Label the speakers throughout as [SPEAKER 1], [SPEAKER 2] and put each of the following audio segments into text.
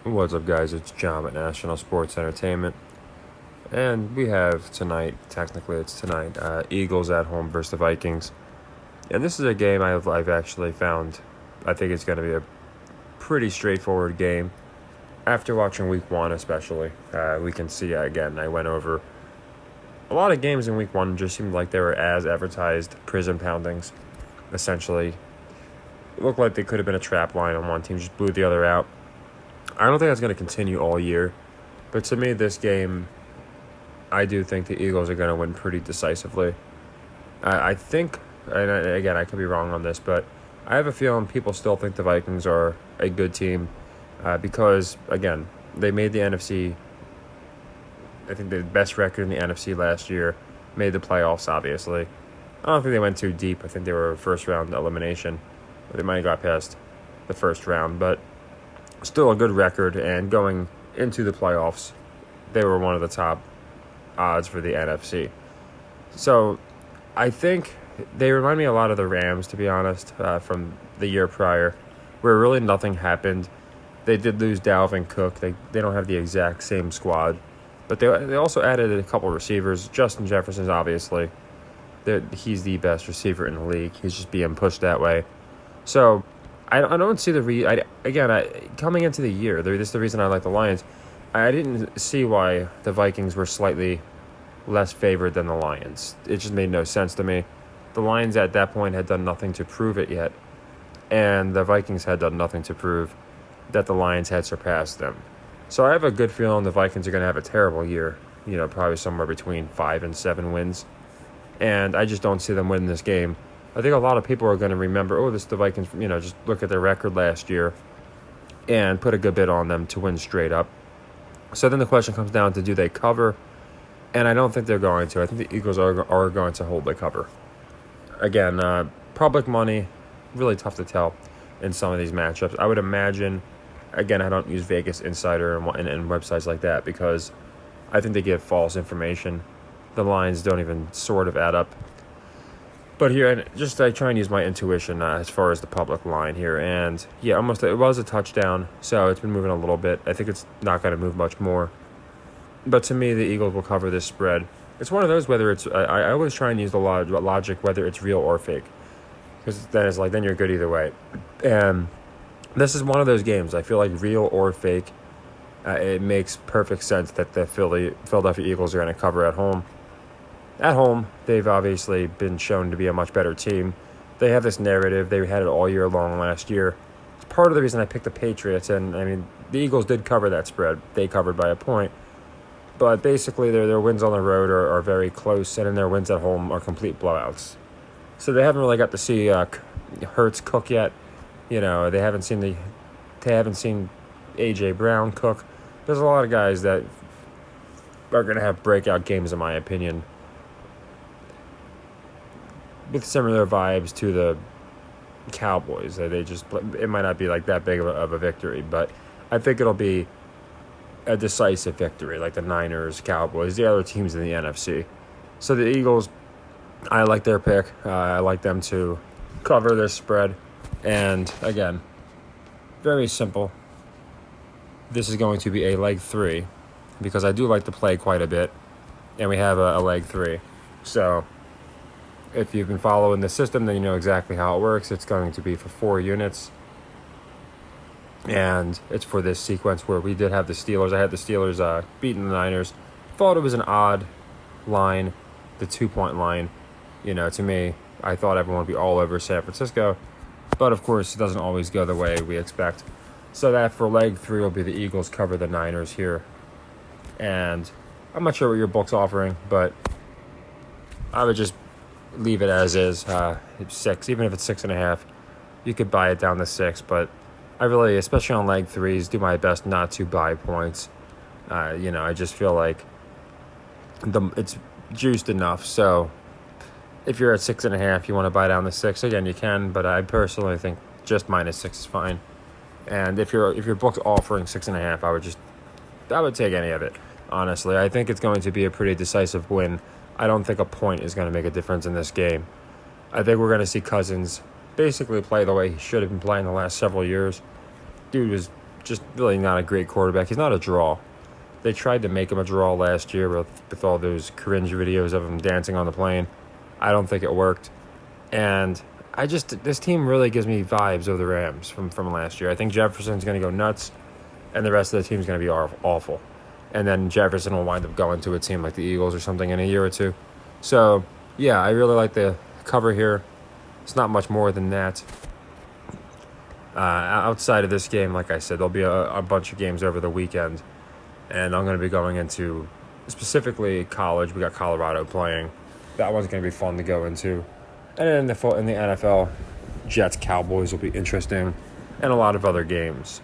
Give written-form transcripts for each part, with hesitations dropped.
[SPEAKER 1] What's up, guys? It's John at National Sports Entertainment. And we have tonight, technically it's tonight, Eagles at home versus the Vikings. And this is a game I've actually found, I think it's going to be a pretty straightforward game. After watching week one, especially, we can see, again, I went over a lot of games in week one, just seemed like they were as advertised prison poundings, essentially. It looked like they could have been a trap line on one team, just blew the other out. I don't think that's going to continue all year. But to me, this game, I do think the Eagles are going to win pretty decisively. I think, and again, I could be wrong on this, but I have a feeling people still think the Vikings are a good team because, again, they made the NFC, I think the best record in the NFC last year, made the playoffs, obviously. I don't think they went too deep. I think they were a first-round elimination. They might have got past the first round, but still a good record, and going into the playoffs, they were one of the top odds for the NFC. So I think they remind me a lot of the Rams, to be honest, from the year prior, where really nothing happened. They did lose Dalvin Cook. They don't have the exact same squad, but they also added a couple receivers. Justin Jefferson's obviously, he's the best receiver in the league. He's just being pushed that way. So I don't see coming into the year, this is the reason I like the Lions. I didn't see why the Vikings were slightly less favored than the Lions. It just made no sense to me. The Lions at that point had done nothing to prove it yet, and the Vikings had done nothing to prove that the Lions had surpassed them. So I have a good feeling the Vikings are going to have a terrible year, probably somewhere between 5 and 7 wins, and I just don't see them winning this game. I think a lot of people are going to remember, the Vikings, just look at their record last year and put a good bit on them to win straight up. So then the question comes down to, do they cover? And I don't think they're going to. I think the Eagles are going to hold the cover. Again, public money, really tough to tell in some of these matchups. I would imagine, again, I don't use Vegas Insider and websites like that because I think they give false information. The lines don't even sort of add up. But here, I try and use my intuition as far as the public line here. And yeah, it was a touchdown, so it's been moving a little bit. I think it's not going to move much more. But to me, the Eagles will cover this spread. It's one of those, whether it's, I always try and use the logic, whether it's real or fake. Because then you're good either way. And this is one of those games. I feel like real or fake, it makes perfect sense that the Philadelphia Eagles are going to cover at home. At home, they've obviously been shown to be a much better team. They have this narrative. They had it all year long last year. It's part of the reason I picked the Patriots. And, the Eagles did cover that spread. They covered by a point. But basically, their wins on the road are very close, and then their wins at home are complete blowouts. So they haven't really got to see Hurts cook yet. They haven't seen A.J. Brown cook. There's a lot of guys that are going to have breakout games, in my opinion, with similar vibes to the Cowboys. It might not be like that big of a victory, but I think it'll be a decisive victory, like the Niners, Cowboys, the other teams in the NFC. So the Eagles, I like their pick. I like them to cover this spread. And again, very simple. This is going to be a leg 3 because I do like to play quite a bit, and we have a leg 3. So if you've been following the system, then you know exactly how it works. It's going to be for 4 units. And it's for this sequence where we did have the Steelers. I had the Steelers beating the Niners. Thought it was an odd line, the 2-point line. To me, I thought everyone would be all over San Francisco. But, of course, it doesn't always go the way we expect. So that for leg 3 will be the Eagles cover the Niners here. And I'm not sure what your book's offering, but I would just leave it as is. It's 6, even if it's 6.5. You could buy it down to 6, but I really, especially on leg 3s, do my best not to buy points. I just feel like it's juiced enough. So if you're at 6.5, you want to buy down to 6, again, you can. But I personally think just -6 is fine. And if your book's offering 6.5, I would take any of it. Honestly, I think it's going to be a pretty decisive win. I don't think a point is going to make a difference in this game. I think we're going to see Cousins basically play the way he should have been playing the last several years. Dude was just really not a great quarterback. He's not a draw. They tried to make him a draw last year with all those cringe videos of him dancing on the plane. I don't think it worked. And this team really gives me vibes of the Rams from last year. I think Jefferson's going to go nuts, and the rest of the team's going to be awful. And then Jefferson will wind up going to a team like the Eagles or something in a year or two. So, yeah, I really like the cover here. It's not much more than that. Outside of this game, like I said, there'll be a bunch of games over the weekend. And I'm going to be going into specifically college. We got Colorado playing. That one's going to be fun to go into. And in the NFL, Jets, Cowboys will be interesting. And a lot of other games.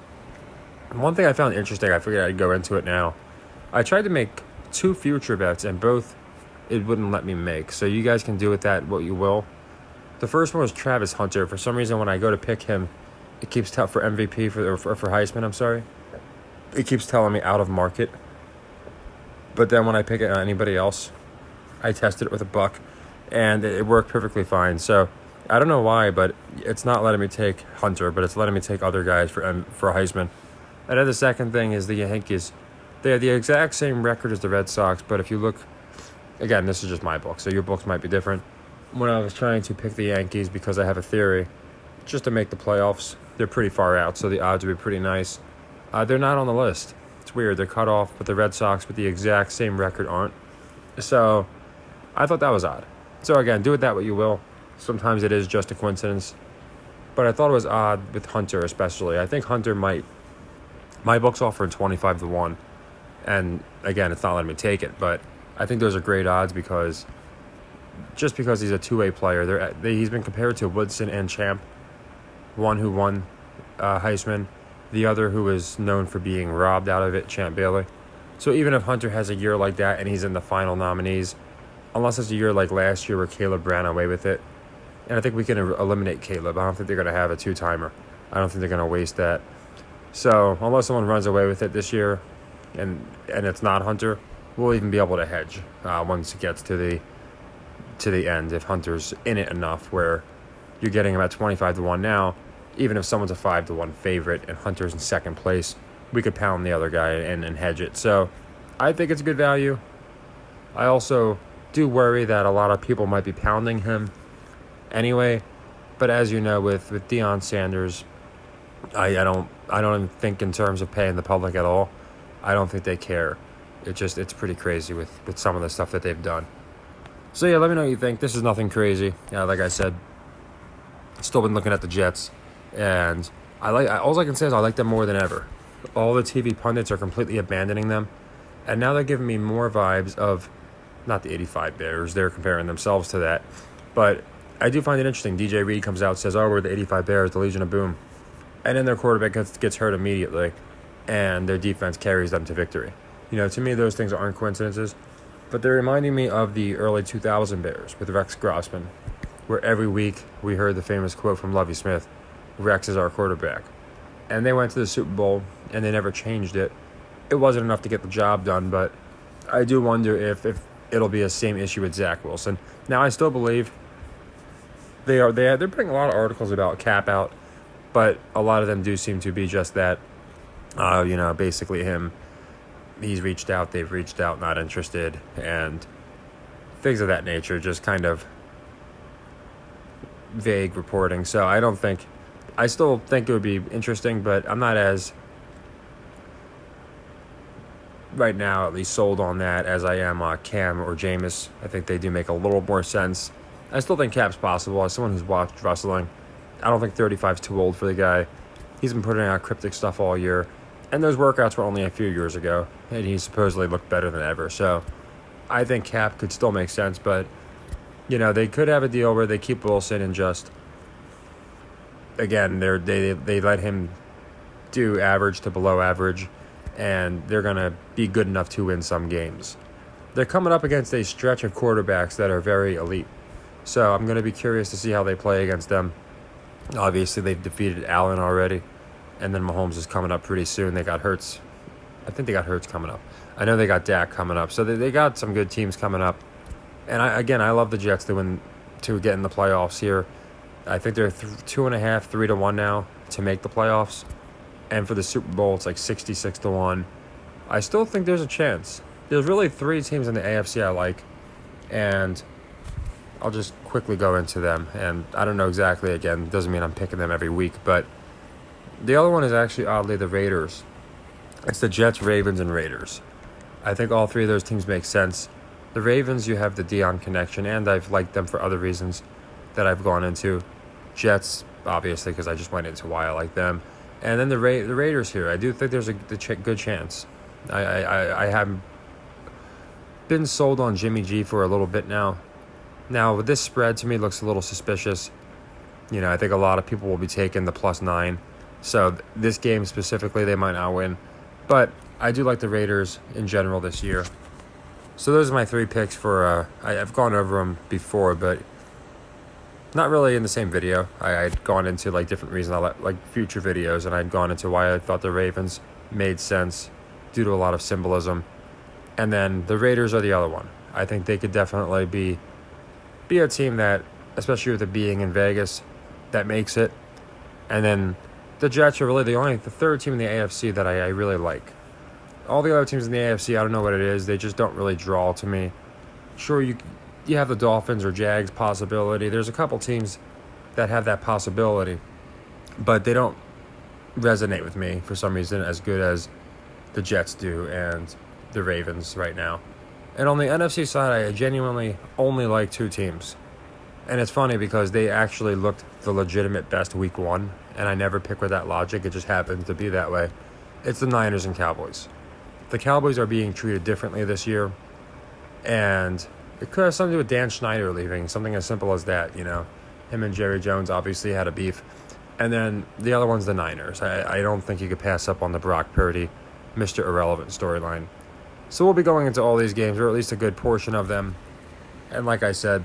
[SPEAKER 1] One thing I found interesting, I figured I'd go into it now. I tried to make 2 future bets, and both it wouldn't let me make. So you guys can do with that what you will. The first one was Travis Hunter. For some reason, when I go to pick him, it keeps for MVP, for Heisman, I'm sorry. It keeps telling me out of market. But then when I pick anybody else, I tested it with a buck, and it worked perfectly fine. So I don't know why, but it's not letting me take Hunter, but it's letting me take other guys for Heisman. And then the second thing is the Yankees. They have the exact same record as the Red Sox, but if you look, again, this is just my book, so your books might be different. When I was trying to pick the Yankees, because I have a theory, just to make the playoffs, they're pretty far out, so the odds would be pretty nice. They're not on the list. It's weird. They're cut off, but the Red Sox with the exact same record aren't. So I thought that was odd. So again, do with that what you will. Sometimes it is just a coincidence. But I thought it was odd with Hunter especially. I think Hunter might. My book's offering 25-1. And again, it's not letting me take it. But I think those are great odds because he's a two-way player. He's been compared to Woodson and Champ. One who won Heisman. The other who is known for being robbed out of it, Champ Bailey. So even if Hunter has a year like that and he's in the final nominees, unless it's a year like last year where Caleb ran away with it, and I think we can eliminate Caleb. I don't think they're going to have a two-timer. I don't think they're going to waste that. So unless someone runs away with it this year and it's not Hunter, we'll even be able to hedge once it gets to the end if Hunter's in it enough where you're getting about 25-1 now. Even if someone's a 5-1 favorite and Hunter's in second place, we could pound the other guy and hedge it. So I think it's good value. I also do worry that a lot of people might be pounding him anyway. But as you know, with Deion Sanders, I don't even think in terms of paying the public at all. I don't think they care. It's pretty crazy with some of the stuff that they've done. So yeah, let me know what you think. This is nothing crazy. Like I said, still been looking at the Jets. And all I can say is I like them more than ever. All the TV pundits are completely abandoning them. And now they're giving me more vibes of, not the 85 Bears, they're comparing themselves to that. But I do find it interesting. DJ Reed comes out and says, oh, we're the 85 Bears, the Legion of Boom. And then their quarterback gets hurt immediately. And their defense carries them to victory. To me, those things aren't coincidences. But they're reminding me of the early 2000 Bears with Rex Grossman, where every week we heard the famous quote from Lovie Smith, Rex is our quarterback. And they went to the Super Bowl, and they never changed it. It wasn't enough to get the job done, but I do wonder if it'll be the same issue with Zach Wilson. Now, I still believe they're putting a lot of articles about cap out, but a lot of them do seem to be just that, basically him. He's reached out, they've reached out, not interested, and things of that nature, just kind of vague reporting. So I still think it would be interesting, but I'm not as, right now, at least sold on that as I am Cam or Jameis. I think they do make a little more sense. I still think Cap's possible. As someone who's watched wrestling, I don't think 35 is too old for the guy. He's been putting out cryptic stuff all year. And those workouts were only a few years ago, and he supposedly looked better than ever. So I think Cap could still make sense, but, they could have a deal where they keep Wilson and just, again, they let him do average to below average, and they're going to be good enough to win some games. They're coming up against a stretch of quarterbacks that are very elite. So I'm going to be curious to see how they play against them. Obviously, they've defeated Allen already. And then Mahomes is coming up pretty soon. They got Hurts. I think they got Hurts coming up. I know they got Dak coming up. So they got some good teams coming up. And I love the Jets to get in the playoffs here. I think they're 2.5, 3-1 now to make the playoffs. and for the Super Bowl, it's like 66-1. I still think there's a chance. There's really three teams in the AFC I like, and I'll just quickly go into them. And I don't know exactly, again, doesn't mean I'm picking them every week, but the other one is actually, oddly, the Raiders. It's the Jets, Ravens, and Raiders. I think all three of those teams make sense. The Ravens, you have the Dion connection, and I've liked them for other reasons that I've gone into. Jets, obviously, because I just went into why I like them. And then the Raiders here, I do think there's a good chance. I have been sold on Jimmy G for a little bit now. Now, this spread to me looks a little suspicious. I think a lot of people will be taking the +9. So this game specifically, they might not win. But I do like the Raiders in general this year. So those are my three picks for, I've gone over them before, but not really in the same video. I'd gone into like different reasons, like future videos, and I'd gone into why I thought the Ravens made sense due to a lot of symbolism. And then the Raiders are the other one. I think they could definitely be a team that, especially with it being in Vegas, that makes it. And then the Jets are really the third team in the AFC that I really like. All the other teams in the AFC, I don't know what it is. They just don't really draw to me. Sure, you have the Dolphins or Jags possibility. There's a couple teams that have that possibility, but they don't resonate with me for some reason as good as the Jets do and the Ravens right now. And on the NFC side, I genuinely only like two teams. And it's funny because they actually looked the legitimate best week one, and I never pick with that logic. It just happens to be that way. It's the Niners and Cowboys. The Cowboys are being treated differently this year, and it could have something to do with Dan Snyder leaving, something as simple as that, Him and Jerry Jones obviously had a beef. And then the other one's the Niners. I don't think you could pass up on the Brock Purdy, Mr. Irrelevant storyline. So we'll be going into all these games, or at least a good portion of them. And like I said,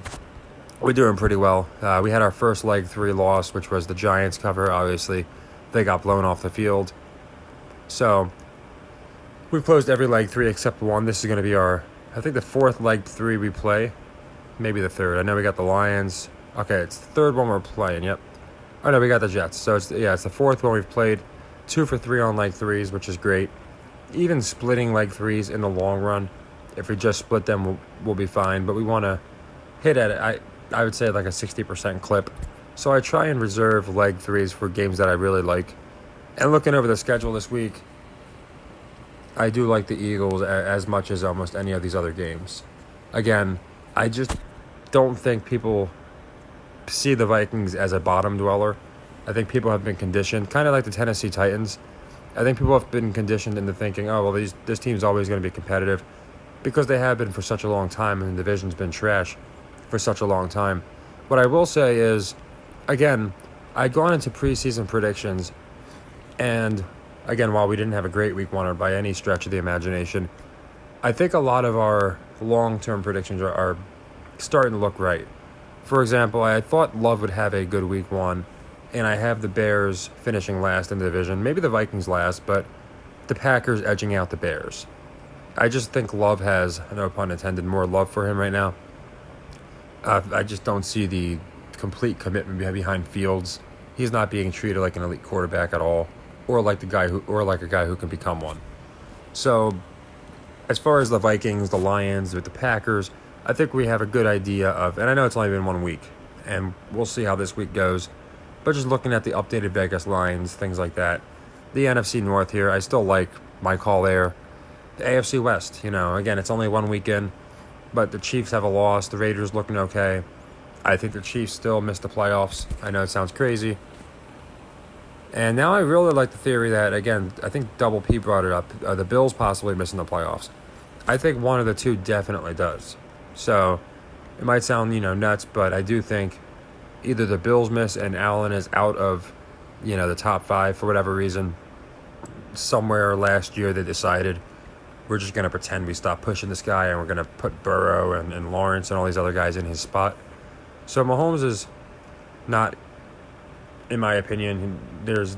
[SPEAKER 1] we're doing pretty well. We had our first leg 3 loss, which was the Giants cover. Obviously, they got blown off the field. So we've closed every leg 3 except one. This is going to be I think the 4th leg 3 we play. Maybe the 3rd. I know we got the Lions. Okay, it's the 3rd one we're playing, yep. Oh, no, we got the Jets. So, it's the 4th one we've played. 2 for 3 on leg 3s, which is great. Even splitting leg 3s in the long run, if we just split them, we'll be fine. But we want to hit at it, I would say like a 60% clip. So I try and reserve leg 3s for games that I really like. And looking over the schedule this week, I do like the Eagles as much as almost any of these other games. Again, I just don't think people see the Vikings as a bottom dweller. I think people have been conditioned, kind of like the Tennessee Titans. I think people have been conditioned into thinking, oh, well, this team's always going to be competitive because they have been for such a long time and the division's been trash for such a long time. What I will say is, again, I'd gone into preseason predictions, and again, while we didn't have a great week one or by any stretch of the imagination, I think a lot of our long-term predictions are starting to look right. For example, I thought Love would have a good week one, and I have the Bears finishing last in the division. Maybe the Vikings last, but the Packers edging out the Bears. I just think Love has, no pun intended, more love for him right now. I just don't see the complete commitment behind Fields. He's not being treated like an elite quarterback at all, or like a guy who can become one. So, as far as the Vikings, the Lions, with the Packers, I think we have a good idea of, and I know it's only been 1 week, and we'll see how this week goes. But just looking at the updated Vegas lines, things like that. The NFC North here, I still like my call there. The AFC West, again, it's only 1 weekend, but the Chiefs have a loss. The Raiders looking okay. I think the Chiefs still missed the playoffs. I know it sounds crazy. And now I really like the theory that, again, I think Double P brought it up, the Bills possibly missing the playoffs. I think one of the two definitely does. So it might sound, nuts, but I do think either the Bills miss and Allen is out of, the top 5 for whatever reason. Somewhere last year they decided we're just going to pretend we stopped pushing this guy and we're going to put Burrow and Lawrence and all these other guys in his spot. So Mahomes is not, in my opinion, there's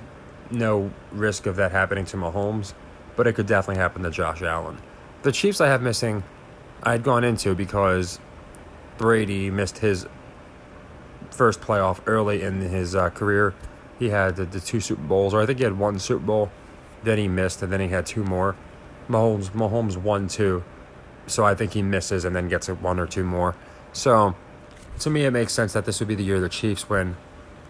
[SPEAKER 1] no risk of that happening to Mahomes, but it could definitely happen to Josh Allen. The Chiefs I have missing, I had gone into because Brady missed his first playoff early in his career He had the two Super Bowls, or I think he had one Super Bowl, then he missed, and then he had two more. Mahomes won two, so I think he misses and then gets one or two more. So to me, it makes sense that this would be the year the Chiefs win.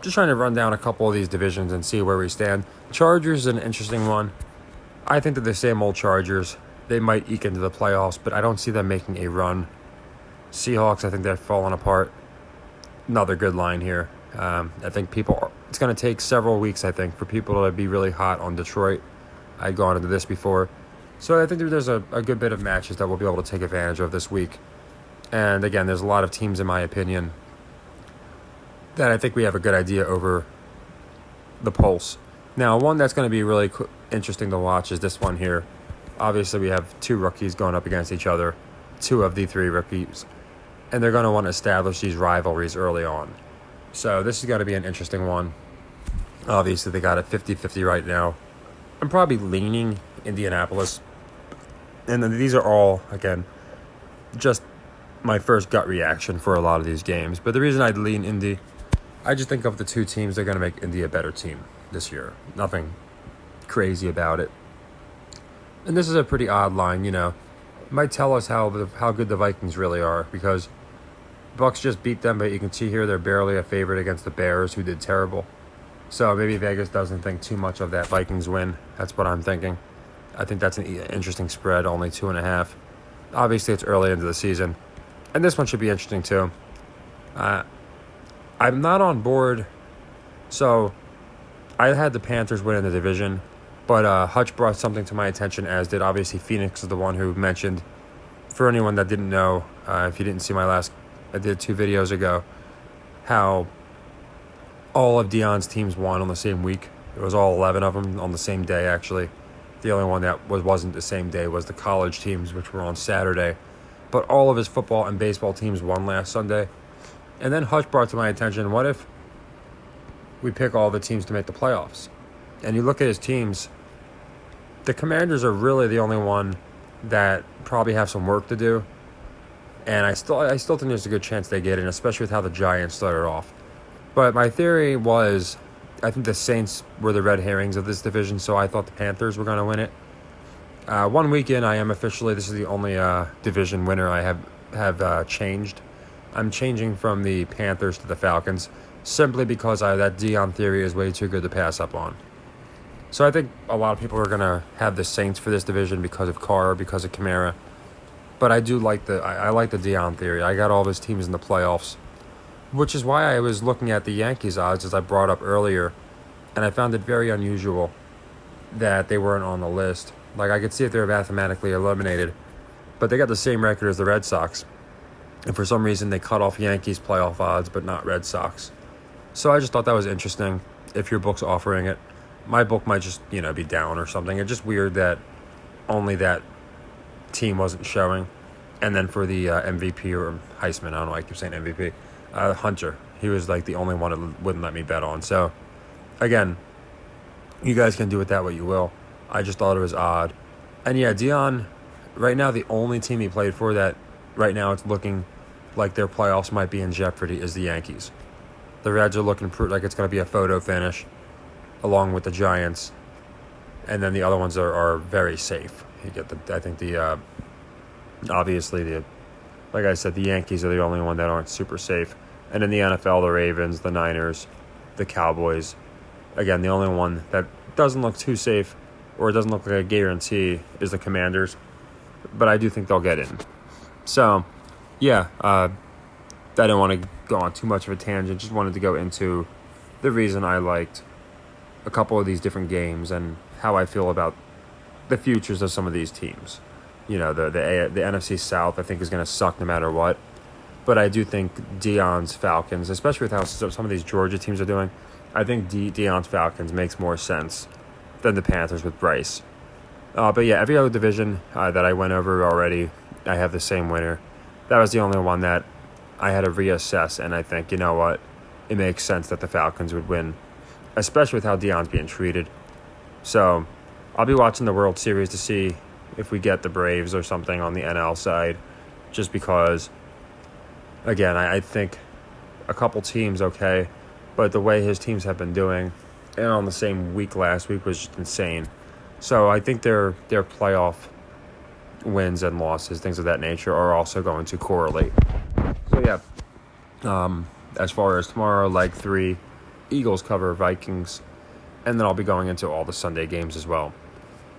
[SPEAKER 1] Just trying to run down a couple of these divisions and see where we stand. Chargers is an interesting one. I think that the same old Chargers. They might eke into the playoffs, but I don't see them making a run. Seahawks, I think they're falling apart. Another good line here. I think it's going to take several weeks, I think, for people to be really hot on Detroit. I'd gone into this before. So I think there's a good bit of matches that we'll be able to take advantage of this week. And again, there's a lot of teams, in my opinion, that I think we have a good idea over the pulse. Now, one that's going to be really interesting to watch is this one here. Obviously, we have two rookies going up against each other, two of the three rookies, and they're going to want to establish these rivalries early on. So this is going to be an interesting one. Obviously, they got it 50-50 right now. I'm probably leaning Indianapolis. And then these are all, again, just my first gut reaction for a lot of these games. But the reason I'd lean Indy, I just think of the two teams, they're going to make Indy a better team this year. Nothing crazy about it. And this is a pretty odd line, It might tell us how good the Vikings really are, because Bucks just beat them, but you can see here they're barely a favorite against the Bears, who did terrible. So maybe Vegas doesn't think too much of that Vikings win. That's what I'm thinking. I think that's an interesting spread, only 2.5. Obviously, it's early into the season. And this one should be interesting, too. I'm not on board. So I had the Panthers win in the division. But Hutch brought something to my attention, as did obviously Phoenix is the one who mentioned. For anyone that didn't know, if you didn't see I did 2 videos ago, how all of Deion's teams won on the same week. It was all 11 of them on the same day, actually. The only one that wasn't the same day was the college teams, which were on Saturday. But all of his football and baseball teams won last Sunday. And then Hutch brought to my attention, what if we pick all the teams to make the playoffs? And you look at his teams, the Commanders are really the only one that probably have some work to do. And I still think there's a good chance they get in, especially with how the Giants started off. But my theory was, I think the Saints were the red herrings of this division, so I thought the Panthers were going to win it. 1 week in, I am officially, this is the only division winner I have changed. I'm changing from the Panthers to the Falcons, simply because that Deion theory is way too good to pass up on. So I think a lot of people are going to have the Saints for this division because of Carr, because of Kamara. But I do like I like the Deion theory. I got all of his teams in the playoffs, which is why I was looking at the Yankees odds, as I brought up earlier, and I found it very unusual that they weren't on the list. Like, I could see if they were mathematically eliminated, but they got the same record as the Red Sox. And for some reason, they cut off Yankees playoff odds, but not Red Sox. So I just thought that was interesting, if your book's offering it. My book might just, be down or something. It's just weird that only that team wasn't showing. And then for the MVP or Heisman, I don't know why I keep saying MVP, Hunter, he was like the only one that wouldn't let me bet on. So, again, you guys can do with that what you will. I just thought it was odd. And yeah, Deion, right now the only team he played for that right now it's looking like their playoffs might be in jeopardy is the Yankees. The Reds are looking like it's going to be a photo finish, along with the Giants. And then the other ones are very safe. You get obviously, like I said, the Yankees are the only one that aren't super safe. And in the NFL, the Ravens, the Niners, the Cowboys. Again, the only one that doesn't look too safe, or it doesn't look like a guarantee, is the Commanders. But I do think they'll get in. So, yeah, I didn't want to go on too much of a tangent. Just wanted to go into the reason I liked a couple of these different games and how I feel about the futures of some of these teams. The NFC South, I think, is going to suck no matter what. But I do think Deion's Falcons, especially with how some of these Georgia teams are doing, I think Deion's Falcons makes more sense than the Panthers with Bryce. But yeah, every other division that I went over already, I have the same winner. That was the only one that I had to reassess, and I think, you know what, it makes sense that the Falcons would win, especially with how Deion's being treated. So I'll be watching the World Series to see if we get the Braves or something on the NL side, just because, again, I think a couple teams, okay, but the way his teams have been doing, and on the same week last week was just insane. So I think their playoff wins and losses, things of that nature, are also going to correlate. So yeah, as far as tomorrow, leg 3, Eagles cover Vikings, and then I'll be going into all the Sunday games as well.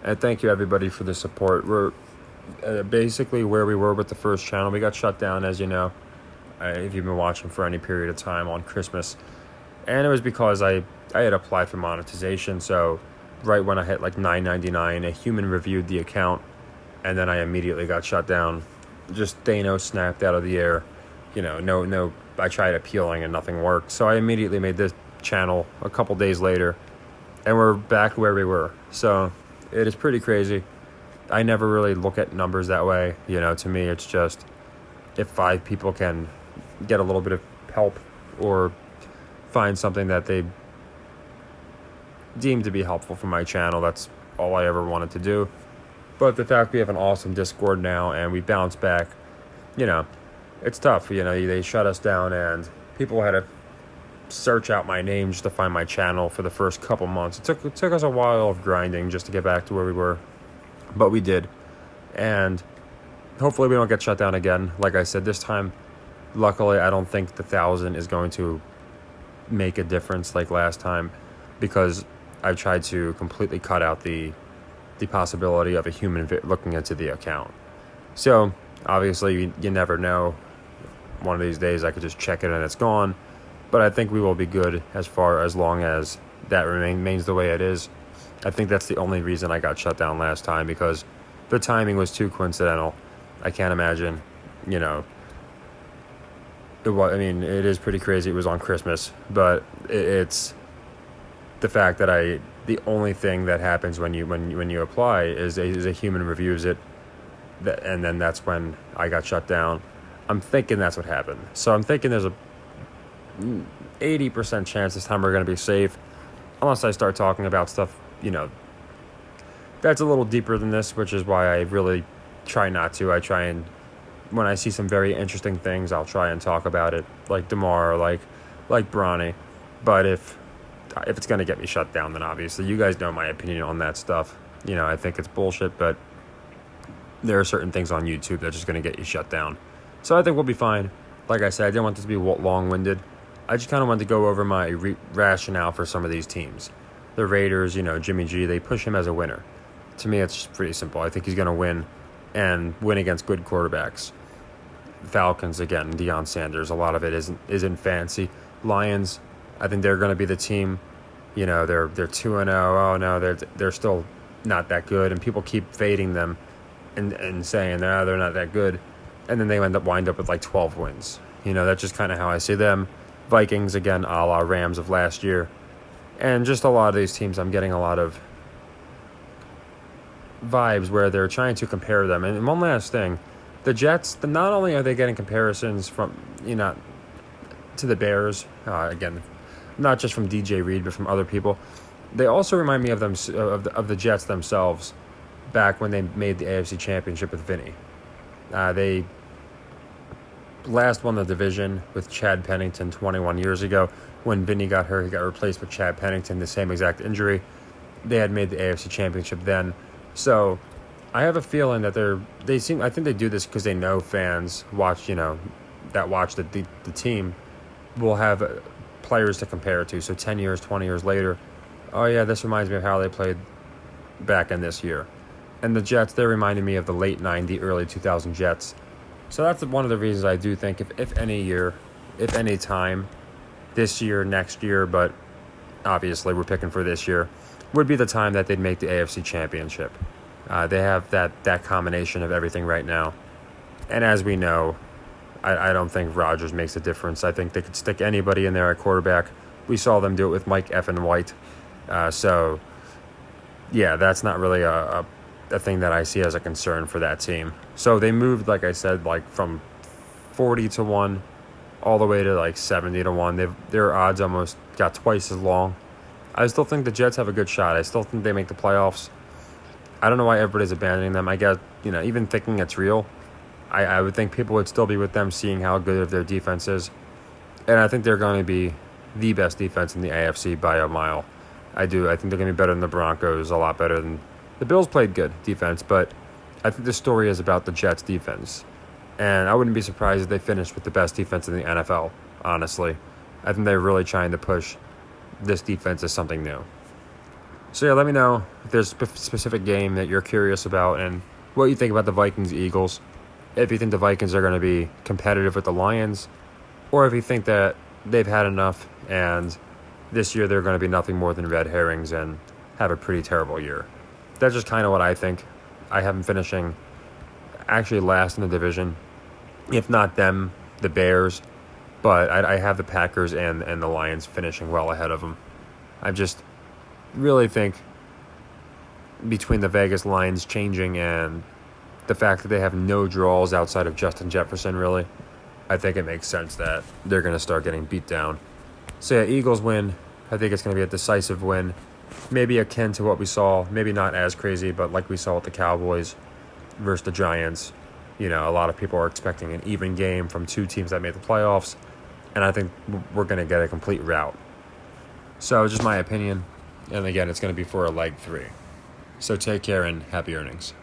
[SPEAKER 1] And thank you everybody for the support. We're basically where we were with the first channel. We got shut down, as you know, if you've been watching for any period of time, on Christmas. And it was because I had applied for monetization. So right when I hit like $9.99, a human reviewed the account, and then I immediately got shut down. Just Thanos snapped out of the air. No. I tried appealing and nothing worked. So I immediately made this channel a couple days later, and we're back where we were. So it is pretty crazy. I never really look at numbers that way. To me, it's just if 5 people can get a little bit of help or find something that they deem to be helpful for my channel, that's all I ever wanted to do. But the fact we have an awesome Discord now and we bounce back, it's tough. They shut us down and people had to search out my name just to find my channel for the first couple months. It took us a while of grinding just to get back to where we were, but we did. And hopefully we don't get shut down again. Like I said, this time, luckily, I don't think the 1,000 is going to make a difference like last time, because I've tried to completely cut out the possibility of a human looking into the account. So obviously you never know. One of these days I could just check it and it's gone. But I think we will be good as long as that remains the way it is. I think that's the only reason I got shut down last time, because the timing was too coincidental. I can't imagine, it is pretty crazy. It was on Christmas, but it's the fact that the only thing that happens when you apply is a human reviews it, and then that's when I got shut down. I'm thinking that's what happened. So I'm thinking there's a 80% chance this time we're going to be safe, unless I start talking about stuff, that's a little deeper than this, which is why I really try not to. I try and, when I see some very interesting things, I'll try and talk about it, like DeMar, like Bronny. But if it's going to get me shut down, then obviously you guys know my opinion on that stuff. I think it's bullshit, but there are certain things on YouTube that are just going to get you shut down. So I think we'll be fine. Like I said, I didn't want this to be long-winded. I just kind of wanted to go over my rationale for some of these teams. The Raiders, Jimmy G, they push him as a winner. To me, it's just pretty simple. I think he's going to win, and win against good quarterbacks. Falcons, again, Deion Sanders, a lot of it isn't fancy. Lions, I think they're going to be the team. They're 2-0. Oh no, they're still not that good, and people keep fading them and saying they're not that good, and then they wind up with like 12 wins. That's just kind of how I see them. Vikings, again, a la Rams of last year, and just a lot of these teams, I'm getting a lot of vibes where they're trying to compare them. And one last thing, the Jets, not only are they getting comparisons from to the Bears, again, not just from DJ Reed, but from other people, they also remind me of them of the Jets themselves back when they made the AFC Championship with Vinny. They last won the division with Chad Pennington 21 years ago. When Vinny got hurt, he got replaced with Chad Pennington, the same exact injury. They had made the AFC Championship then. So I have a feeling that I think they do this because they know fans watch the team will have players to compare it to. So 10 years, 20 years later, oh yeah, this reminds me of how they played back in this year. And the Jets, they're reminding me of the late 90, early 2000 Jets. So that's one of the reasons I do think if any time, this year, next year, but obviously we're picking for this year, would be the time that they'd make the AFC Championship. They have that combination of everything right now. And as we know, I don't think Rodgers makes a difference. I think they could stick anybody in there at quarterback. We saw them do it with Mike effing White. So, yeah, that's not really a thing that I see as a concern for that team. So they moved, like I said, from 40-1 all the way to 70-1. Their odds almost got twice as long. I still think the Jets have a good shot. I still think they make the playoffs. I don't know why everybody's abandoning them. I guess, even thinking it's real, I would think people would still be with them, seeing how good their defense is. And I think they're going to be the best defense in the AFC by a mile. I do. I think they're going to be better than the Broncos, a lot better than the Bills. Played good defense, but I think the story is about the Jets defense. And I wouldn't be surprised if they finished with the best defense in the NFL, honestly. I think they're really trying to push this defense as something new. So yeah, let me know if there's a specific game that you're curious about and what you think about the Vikings-Eagles. If you think the Vikings are going to be competitive with the Lions, or if you think that they've had enough and this year they're going to be nothing more than red herrings and have a pretty terrible year. That's just kind of what I think. I have them finishing actually last in the division. If not them, the Bears. But I have the Packers and the Lions finishing well ahead of them. I just really think between the Vegas lines changing and the fact that they have no draws outside of Justin Jefferson, really, I think it makes sense that they're going to start getting beat down. So yeah, Eagles win. I think it's going to be a decisive win. Maybe akin to what we saw. Maybe not as crazy, but like we saw with the Cowboys versus the Giants. A lot of people are expecting an even game from two teams that made the playoffs. And I think we're going to get a complete rout. So just my opinion. And again, it's going to be for a leg 3. So take care and happy earnings.